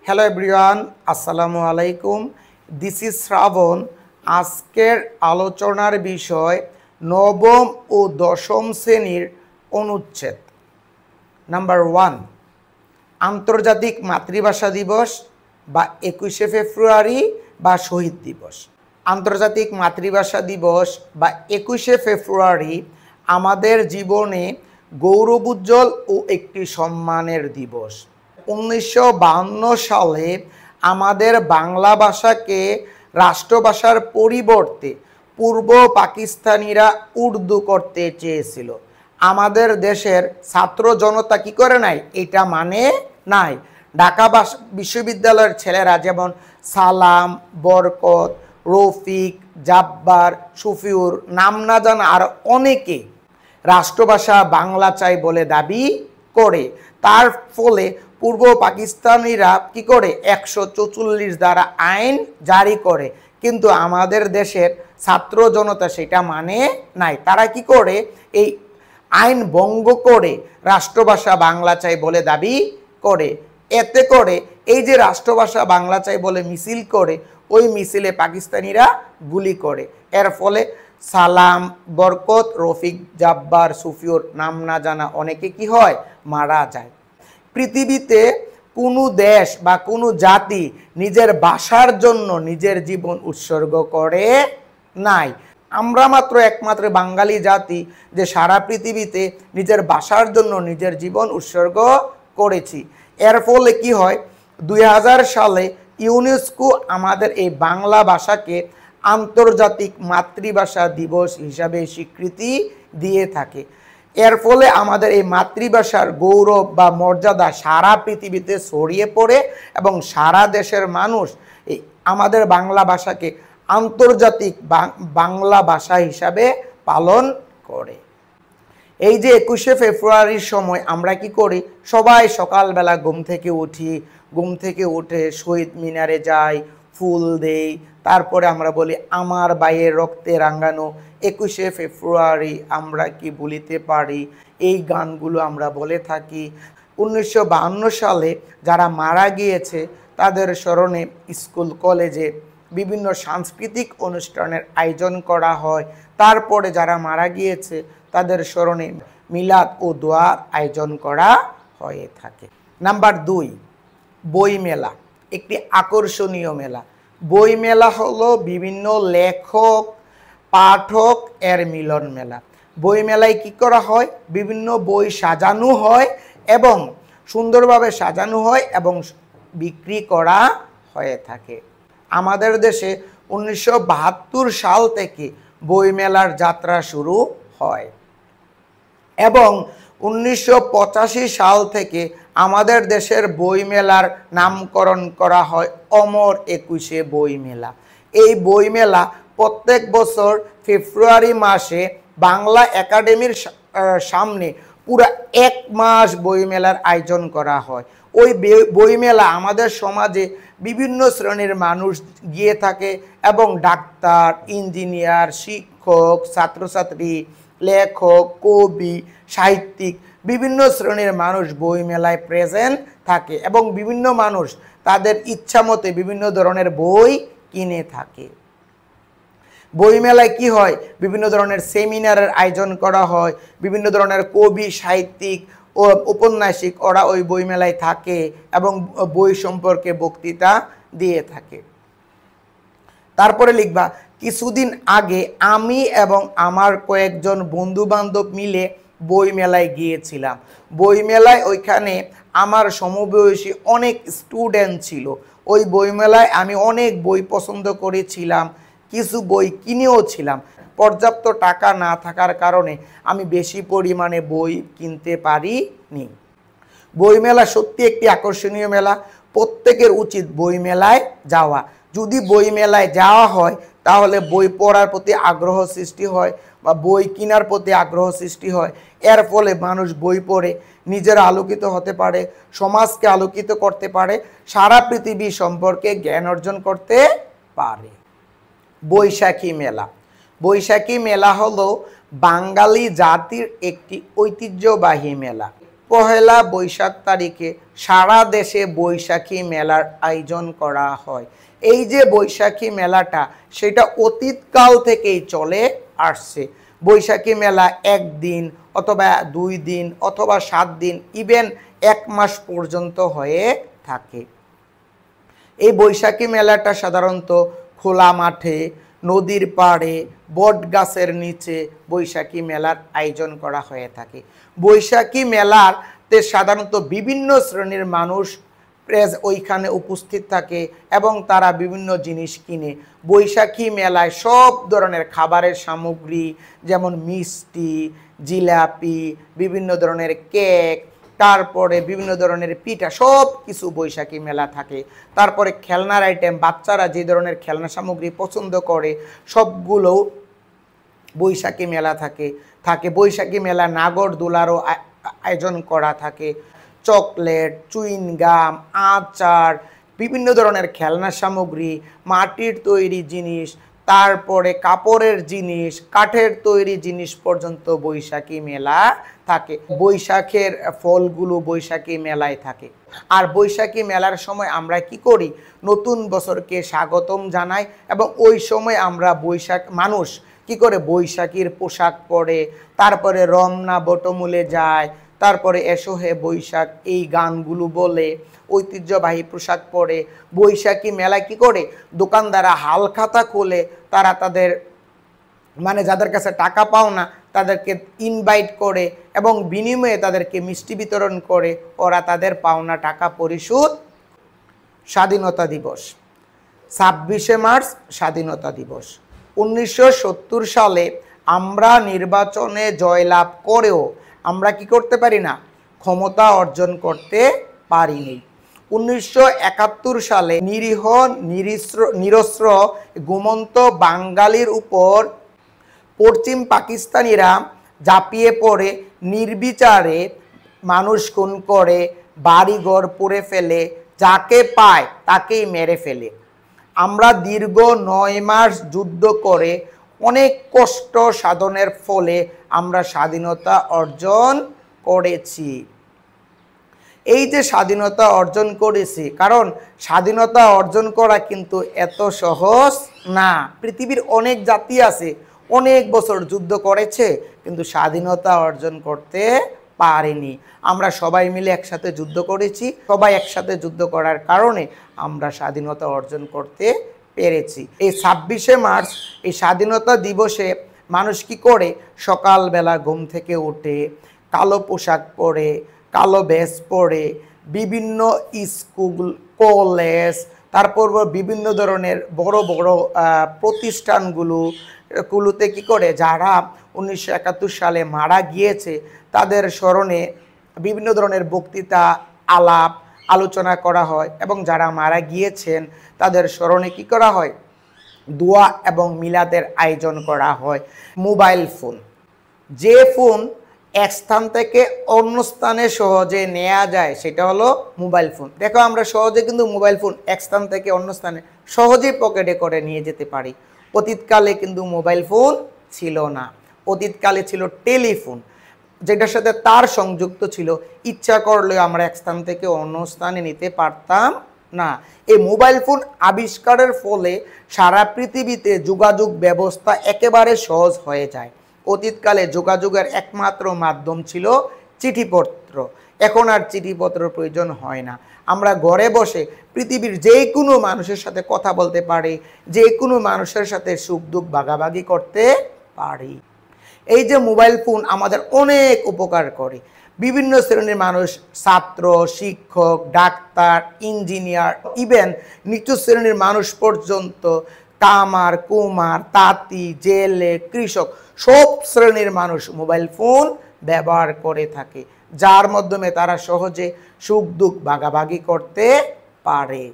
Hello everyone, আসসালামু আলাইকুম। This is শ্রাবণ। আজকের আলোচনার বিষয় নবম ও দশম শ্রেণীর অনুচ্ছেদ নাম্বার 1, আন্তর্জাতিক মাতৃভাষা দিবস বা 21শে ফেব্রুয়ারি বা শহীদ দিবস। আন্তর্জাতিক মাতৃভাষা দিবস বা 21শে ফেব্রুয়ারি আমাদের জীবনে গৌরবোজ্জ্বল ও একটি সম্মানের দিবস। 1952 সালে আমাদের বাংলা ভাষাকে রাষ্ট্রভাষার পরিবর্তে পূর্ব পাকিস্তানিরা উর্দু করতে চেয়েছিল। আমাদের দেশের ছাত্র জনতা কি করে নাই? এটা মানে নাই। ঢাকা বিশ্ববিদ্যালয়ের ছেলেরা যেমন সালাম, বরকত, রফিক, জাব্বার, শফিউর, নাম না জানা আর অনেকে রাষ্ট্রভাষা বাংলা চাই বলে দাবি করে। তার ফলে পূর্ব পাকিস্তানিরা কি করে 144 দ্বারা আইন জারি করে, কিন্তু আমাদের দেশের ছাত্র জনতা সেটা মানে নাই। তারা কি করে? এই আইন ভঙ্গ করে রাষ্ট্রভাষা বাংলা চাই বলে দাবি করে। এতে করে এই যে রাষ্ট্রভাষা বাংলা চাই বলে মিছিল করে, ওই মিছিলে পাকিস্তানিরা গুলি করে। এর ফলে সালাম, বরকত, রফিক, জাব্বার, সুফিউর, নাম না জানা অনেকে কি হয়? মারা যায়। পৃথিবীতে কোনো দেশ বা কোনো জাতি নিজের ভাষার জন্য নিজের জীবন উৎসর্গ করে নাই। আমরা মাত্র একমাত্র বাঙালি জাতি যে সারা পৃথিবীতে নিজের ভাষার জন্য নিজের জীবন উৎসর্গ করেছি। এর ফলে কি হয়? 2000 সালে ইউনেস্কো আমাদের এই বাংলা ভাষাকে আন্তর্জাতিক মাতৃভাষা দিবস হিসাবে স্বীকৃতি দিয়ে থাকে। এর ফলে আমাদের এই মাতৃভাষার গৌরব বা মর্যাদা সারা পৃথিবীতে ছড়িয়ে পড়ে এবং সারা দেশের মানুষ এই আমাদের বাংলা ভাষাকে আন্তর্জাতিক বাংলা ভাষা হিসাবে পালন করে। এই যে 21শে ফেব্রুয়ারির সময় আমরা কি করি? সবাই সকালবেলা ঘুম থেকে উঠে শহীদ মিনারে যাই, ফুল দেই, তারপরে আমরা বলি আমার ভাইয়ের রক্তে রাঙানো 21শে ফেব্রুয়ারি আমরা কি ভুলিতে পারি, এই গানগুলো আমরা বলে থাকি। 1952 সালে যারা মারা গিয়েছে তাদের স্মরণে স্কুল কলেজে বিভিন্ন সাংস্কৃতিক অনুষ্ঠানের আয়োজন করা হয়। তারপরে যারা মারা গিয়েছে তাদের স্মরণে মিলাদ ও দোয়ার আয়োজন করা হয়ে থাকে। নাম্বার 2, বই মেলা একটি আকর্ষণীয় মেলা। বই মেলা হলো বিভিন্ন লেখক পাঠক এর মিলন মেলা। বই মেলায় কি করা হয়? বিভিন্ন বই সাজানো হয় এবং সুন্দরভাবে সাজানো হয় এবং বিক্রি করা হয়ে থাকে। আমাদের দেশে 1972 সাল থেকে বই মেলার যাত্রা শুরু হয় এবং 1985 সাল থেকে আমাদের দেশের বই মেলার নামকরণ করা হয় অমর 21শে বই মেলা। এই বই মেলা প্রত্যেক বছর ফেব্রুয়ারি মাসে বাংলা একাডেমির সামনে পুরো 1 মাস বই মেলার আয়োজন করা হয়। ওই বই মেলা আমাদের সমাজে বিভিন্ন শ্রেণীর মানুষ গিয়ে থাকে এবং ডাক্তার, ইঞ্জিনিয়ার, শিক্ষক, ছাত্রছাত্রী, লেখক, কবি, সাহিত্যিক বিভিন্ন শ্রেণীর মানুষ বই মেলায় প্রেজেন্ট থাকে এবং বিভিন্ন মানুষ তাদের ইচ্ছা মতে বিভিন্ন ধরনের বই কিনে থাকে। বই মেলায় কি হয়? বিভিন্ন ধরনের সেমিনারের আয়োজন করা হয়। বিভিন্ন ধরনের কবি, সাহিত্যিক ও ঔপন্যাসিক ওরা ওই বই মেলায় থাকে এবং বই সম্পর্কে বক্তৃতা দিয়ে থাকে। তারপরে লিখবা, কিছুদিন আগে আমি এবং আমার কয়েকজন বন্ধু বান্ধব মিলে বই মেলায় গিয়েছিলাম। বই মেলায় ওইখানে আমার সমবয়সী অনেক স্টুডেন্ট ছিল। ওই বই মেলায় আমি অনেক বই পছন্দ করেছিলাম, কিছু বই কিনেও ছিলাম। পর্যাপ্ত টাকা না থাকার কারণে আমি বেশি পরিমাণে বই কিনতে পারিনি। বই মেলা সত্যি একটি আকর্ষণীয় মেলা। প্রত্যেকের উচিত বই মেলায় যাওয়া। যদি বই মেলায় যাওয়া হয় তাহলে বই পড়ার প্রতি আগ্রহ সৃষ্টি হয় বা বই কেনার প্রতি আগ্রহ সৃষ্টি হয়। এর ফলে মানুষ বই পড়ে নিজেরা আলোকিত হতে পারে, সমাজকে আলোকিত করতে পারে, সারা পৃথিবী সম্পর্কে জ্ঞান অর্জন করতে পারে। বৈশাখী মেলা। বৈশাখী মেলা হলো বাঙালি জাতির একটি ঐতিহ্যবাহী মেলা। পহেলা বৈশাখ তারিখে সারা দেশে বৈশাখী মেলার আয়োজন করা হয়। এই যে বৈশাখী মেলাটা সেটা অতীতকাল থেকেই চলে আসছে। বৈশাখী মেলা একদিন অথবা 2 দিন অথবা 7 দিন ইভেন 1 মাস পর্যন্ত হয়ে থাকে। এই বৈশাখী মেলাটা সাধারণত খোলা মাঠে, নদীর পাড়ে, বট গাছের নিচে বৈশাখী মেলার আয়োজন করা হয়ে থাকে। বৈশাখী মেলাতে সাধারণত বিভিন্ন শ্রেণীর মানুষ ওইখানে উপস্থিত থাকে এবং তারা বিভিন্ন জিনিস কিনে। বৈশাখী মেলায় সব ধরনের খাবারের সামগ্রী যেমন মিষ্টি, জিলাপি, বিভিন্ন ধরনের কেক, তারপরে বিভিন্ন ধরনের পিঠা সব কিছু বৈশাখী মেলা থাকে। তারপরে খেলনার আইটেম, বাচ্চারা যে ধরনের খেলনা সামগ্রী পছন্দ করে সবগুলো বৈশাখী মেলা থাকে। বৈশাখী মেলা নাগরদোলারও আয়োজন করা থাকে। চকলেট, চুইংগাম, আচার, বিভিন্ন ধরনের খেলনা সামগ্রী, মাটির তৈরি জিনিস, তারপরে কাপড়ের জিনিস, কাঠের তৈরি জিনিস পর্যন্ত বৈশাখী মেলা থাকে। বৈশাখের ফলগুলো বৈশাখী মেলায় থাকে। আর বৈশাখী মেলার সময় আমরা কি করি? নতুন বছরকে স্বাগতম জানাই এবং ওই সময় আমরা মানুষ কি করে বৈশাখীর পোশাক পরে, তারপরে রমনা বটমূলে যায়, তারপরে এসো হে বৈশাখ এই গানগুলো বলে ঐতিহ্যবাহী পোশাক পরে বৈশাখী মেলায় কি করে দোকানদাররা হালখাতা খোলে, তারা তাদের যাদের কাছে টাকা পাও না তাদেরকে ইনভাইট করে এবং বিনিময়ে তাদেরকে মিষ্টি বিতরণ করে ওরা তাদের পাওনা টাকা পরিশোধ। স্বাধীনতা দিবস 26শে মার্চ স্বাধীনতা দিবস। 1970 সালে আমরা নির্বাচনে জয়লাভ করেও আমরা কি করতে পারি না? ক্ষমতা অর্জন করতে পারিনি। 1971 সালে নিরীহ নিরস্ত্র ঘুমন্ত বাঙালির উপর পশ্চিম পাকিস্তানিরা ঝাঁপিয়ে পড়ে নির্বিচারে মানুষ খুন করে, বাড়িঘর পুড়ে ফেলে, যাকে পায় তাকেই মেরে ফেলে। আমরা দীর্ঘ 9 মাস যুদ্ধ করে অনেক কষ্ট সাধনের ফলে আমরা স্বাধীনতা অর্জন করেছি। এই যে স্বাধীনতা অর্জন করেছি, কারণ স্বাধীনতা অর্জন করা কিন্তু এত সহজ না। পৃথিবীর অনেক জাতি আছে অনেক বছর যুদ্ধ করেছে কিন্তু স্বাধীনতা অর্জন করতে পারেনি। আমরা সবাই মিলে একসাথে যুদ্ধ করেছি, সবাই একসাথে যুদ্ধ করার কারণে আমরা স্বাধীনতা অর্জন করতে পেরেছি। এই 26শে মার্চ এই স্বাধীনতা দিবসে মানুষ কি করে? সকালবেলা ঘুম থেকে উঠে কালো পোশাক পরে, কালো ভেস্ট পরে বিভিন্ন স্কুল, কলেজ, তারপর বিভিন্ন ধরনের বড় বড় প্রতিষ্ঠানগুলোতে কি করে যারা 1971 সালে মারা গিয়েছে তাদের স্মরণে বিভিন্ন ধরনের বক্তৃতা, আলোচনা করা হয় এবং যারা মারা গিয়েছেন তাদের স্মরণে কি করা হয়? দোয়া এবং মিলাদের আয়োজন করা হয়। মোবাইল ফোন, যে ফোন এক স্থান থেকে অন্য স্থানে সহজে নেওয়া যায় সেটা হলো মোবাইল ফোন। দেখো আমরা সহজে কিন্তু মোবাইল ফোন এক স্থান থেকে অন্য স্থানে সহজেই পকেটে করে নিয়ে যেতে পারি। অতীতকালে কিন্তু মোবাইল ফোন ছিল না। অতীতকালে ছিল টেলিফোন, যেটার সাথে তার সংযুক্ত ছিল। ইচ্ছা করলে আমরা এক স্থান থেকে অন্য স্থানে নিতে পারতাম না। এই মোবাইল ফোন আবিষ্কারের ফলে সারা পৃথিবীতে যোগাযোগ ব্যবস্থা একেবারে সহজ হয়ে যায়। অতীতকালে যোগাযোগের একমাত্র মাধ্যম ছিল চিঠিপত্র। এখন আর চিঠিপত্রের প্রয়োজন হয় না। আমরা ঘরে বসে পৃথিবীর যে কোনো মানুষের সাথে কথা বলতে পারি, যে কোনো মানুষের সাথে সুখ দুঃখ ভাগাভাগি করতে পারি। এই যে মোবাইল ফোন আমাদের অনেক উপকার করে। বিভিন্ন শ্রেণীর মানুষ, ছাত্র, শিক্ষক, ডাক্তার, ইঞ্জিনিয়ার, ইভেন নিচু শ্রেণীর মানুষ পর্যন্ত, কামার, কুমার, তাঁতি, জেলে, কৃষক, সব শ্রেণীর মানুষ মোবাইল ফোন ব্যবহার করে থাকে, যার মাধ্যমে তারা সহজে সুখ দুঃখ ভাগাভাগি করতে পারে।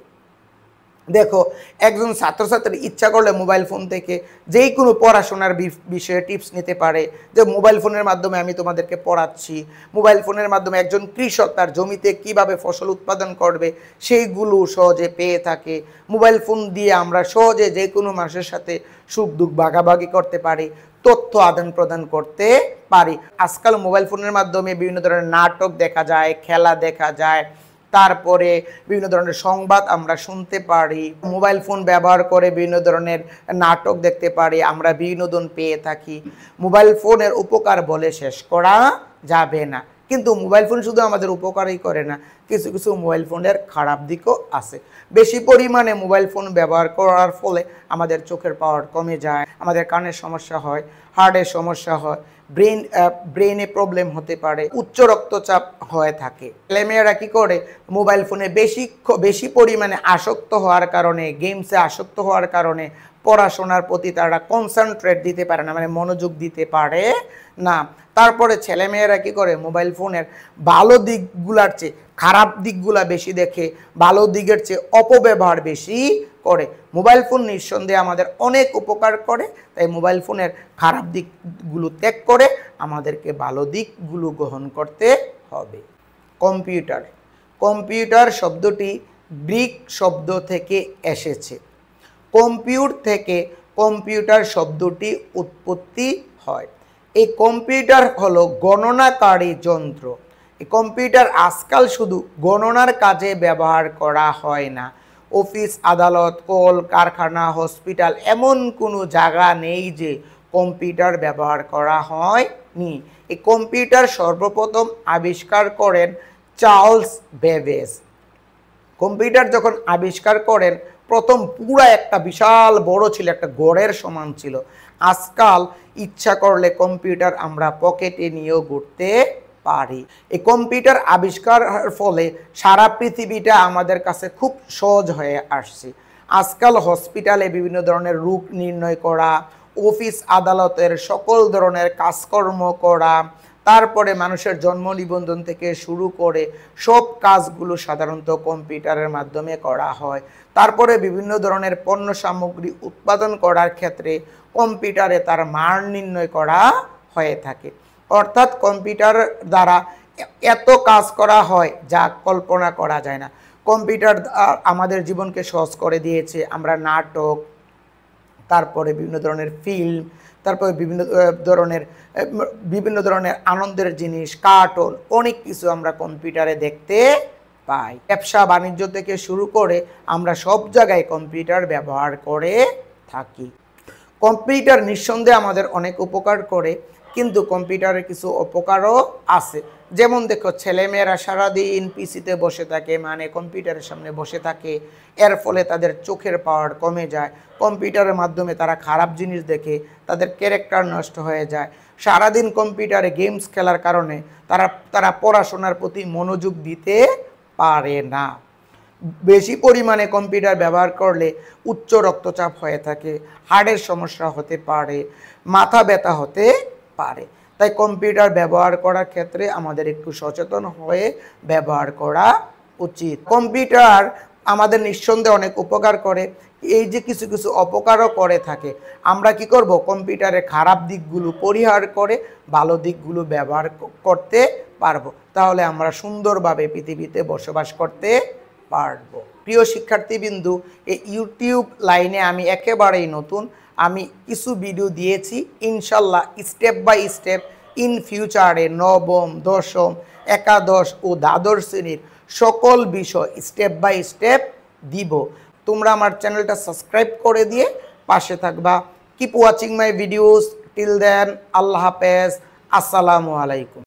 দেখো, একজন ছাত্রছাত্রী ইচ্ছা করলে মোবাইল ফোন থেকে যেই কোনো পড়াশোনার বিষয়ে টিপস নিতে পারে, যে মোবাইল ফোনের মাধ্যমে আমি তোমাদেরকে পড়াচ্ছি। মোবাইল ফোনের মাধ্যমে একজন কৃষক তার জমিতে কিভাবে ফসল উৎপাদন করবে সেইগুলো সহজে পেয়ে থাকে। মোবাইল ফোন দিয়ে আমরা সহজে যে কোনো মানুষের সাথে সুখ দুঃখ ভাগাভাগি করতে পারি, তথ্য আদান প্রদান করতে পারি। আজকাল মোবাইল ফোনের মাধ্যমে বিভিন্ন ধরনের নাটক দেখা যায়, খেলা দেখা যায়, তারপরে বিভিন্ন ধরনের সংবাদ আমরা শুনতে পারি। মোবাইল ফোন ব্যবহার করে বিভিন্ন ধরনের নাটক দেখতে পারি, আমরা বিনোদন পেয়ে থাকি। মোবাইল ফোনের উপকার বলে শেষ করা যাবে না, কিন্তু মোবাইল ফোন শুধু আমাদের উপকারই করে না, কিছু কিছু মোবাইল ফোনের খারাপ দিকও আছে। বেশি পরিমাণে মোবাইল ফোন ব্যবহার করার ফলে আমাদের চোখের পাওয়ার কমে যায়, আমাদের কানের সমস্যা হয়, হার্টের সমস্যা হয়, ব্রেনে প্রবলেম হতে পারে, উচ্চ রক্তচাপ হয়ে থাকে। ছেলেমেয়েরা কী করে, মোবাইল ফোনে বেশি পরিমাণে আসক্ত হওয়ার কারণে, গেমসে আসক্ত হওয়ার কারণে পড়াশোনার প্রতি তারা কনসেন্ট্রেট দিতে পারে না, মানে মনোযোগ দিতে পারে না। তারপরে ছেলেমেয়েরা কী করে, মোবাইল ফোনের ভালো দিকগুলার চেয়ে খারাপ দিকগুলা বেশি দেখে, ভালো দিকের চেয়ে অপব্যবহার বেশি করে। মোবাইল ফোন নিঃসন্দেহে আমাদের অনেক উপকার করে, তাই মোবাইল ফোনের খারাপ দিকগুলো ত্যাগ করে আমাদেরকে ভালো দিকগুলো গ্রহণ করতে হবে। কম্পিউটার, কম্পিউটার শব্দটি গ্রিক শব্দ থেকে এসেছে। কম্পিউট থেকে কম্পিউটার শব্দটি উৎপত্তি হয়। এই কম্পিউটার হলো গণনাকারী যন্ত্র। এই কম্পিউটার আজকাল শুধু গণনার কাজে ব্যবহার করা হয় না। অফিস, আদালত, কল কারখানা, হসপিটাল এমন কোনো জায়গা নেই যে কম্পিউটার ব্যবহার করা হয়নি। এই কম্পিউটার সর্বপ্রথম আবিষ্কার করেন চার্লস বেবেজ। কম্পিউটার যখন আবিষ্কার করেন, প্রথম পুরা একটা বিশাল বড় ছিল, একটা গড়ের সমান ছিল। আজকাল ইচ্ছা করলে কম্পিউটার আমরা পকেটে নিয়েও ঘুরতে পারি। এই কম্পিউটার আবিষ্কারের ফলে সারা পৃথিবীটা আমাদের কাছে খুব সহজ হয়ে আসছে। আজকাল হসপিটালে বিভিন্ন ধরনের রোগ নির্ণয় করা, অফিস আদালতের সকল ধরনের কাজকর্ম করা, তারপরে মানুষের জন্ম নিবন্ধন থেকে শুরু করে সব কাজগুলো সাধারণত কম্পিউটারের মাধ্যমে করা হয়। তারপরে বিভিন্ন ধরনের পণ্য সামগ্রী উৎপাদন করার ক্ষেত্রে কম্পিউটারে তার মান নির্ণয় করা হয়ে থাকে। অর্থাৎ কম্পিউটার দ্বারা এত কাজ করা হয় যা কল্পনা করা যায় না। কম্পিউটার আমাদের জীবনকে সহজ করে দিয়েছে। আমরা নাটক, তারপরে বিভিন্ন ধরনের ফিল্ম, তারপরে বিভিন্ন ধরনের আনন্দের জিনিস, কার্টুন, অনেক কিছু আমরা কম্পিউটারে দেখতে পাই। ব্যবসা বাণিজ্য থেকে শুরু করে আমরা সব জায়গায় কম্পিউটার ব্যবহার করে থাকি। কম্পিউটার নিঃসন্দেহে আমাদের অনেক উপকার করে, কিন্তু কম্পিউটারের কিছু অপকারও আছে। যেমন দেখো, ছেলেমেয়েরা সারাদিন পিসিতে বসে থাকে, মানে কম্পিউটারের সামনে বসে থাকে, এর ফলে তাদের চোখের পাওয়ার কমে যায়। কম্পিউটারের মাধ্যমে তারা খারাপ জিনিস দেখে, তাদের ক্যারেক্টার নষ্ট হয়ে যায়। সারাদিন কম্পিউটারে গেমস খেলার কারণে তারা পড়াশোনার প্রতি মনোযোগ দিতে পারে না। বেশি পরিমাণে কম্পিউটার ব্যবহার করলে উচ্চ রক্তচাপ হয়ে থাকে, হার্টের সমস্যা হতে পারে, মাথা ব্যথা হতে পারে। তাই কম্পিউটার ব্যবহার করার ক্ষেত্রে আমাদের একটু সচেতন হয়ে ব্যবহার করা উচিত। কম্পিউটার আমাদের নিঃসন্দেহে অনেক উপকার করে, এই যে কিছু কিছু অপকারও করে থাকে। আমরা কি করব, কম্পিউটারের খারাপ দিকগুলো পরিহার করে ভালো দিকগুলো ব্যবহার করতে পারবো, তাহলে আমরা সুন্দরভাবে পৃথিবীতে বসবাস করতে পারবো। প্রিয় শিক্ষার্থীবৃন্দু, এই ইউটিউব লাইনে আমি একেবারেই নতুন। আমি কিছু ভিডিও দিয়েছি, ইনশাল্লাহ স্টেপ বাই স্টেপ ইন ফিউচারে নবম, দশম, একাদশ ও দ্বাদশ শ্রেণীর সকল বিষয় স্টেপ বাই স্টেপ দিব। তোমরা আমার চ্যানেলটা সাবস্ক্রাইব করে দিয়ে পাশে থাকবা। Keep watching my videos. Till then, আল্লাহ হাফেজ, আসসালামু আলাইকুম।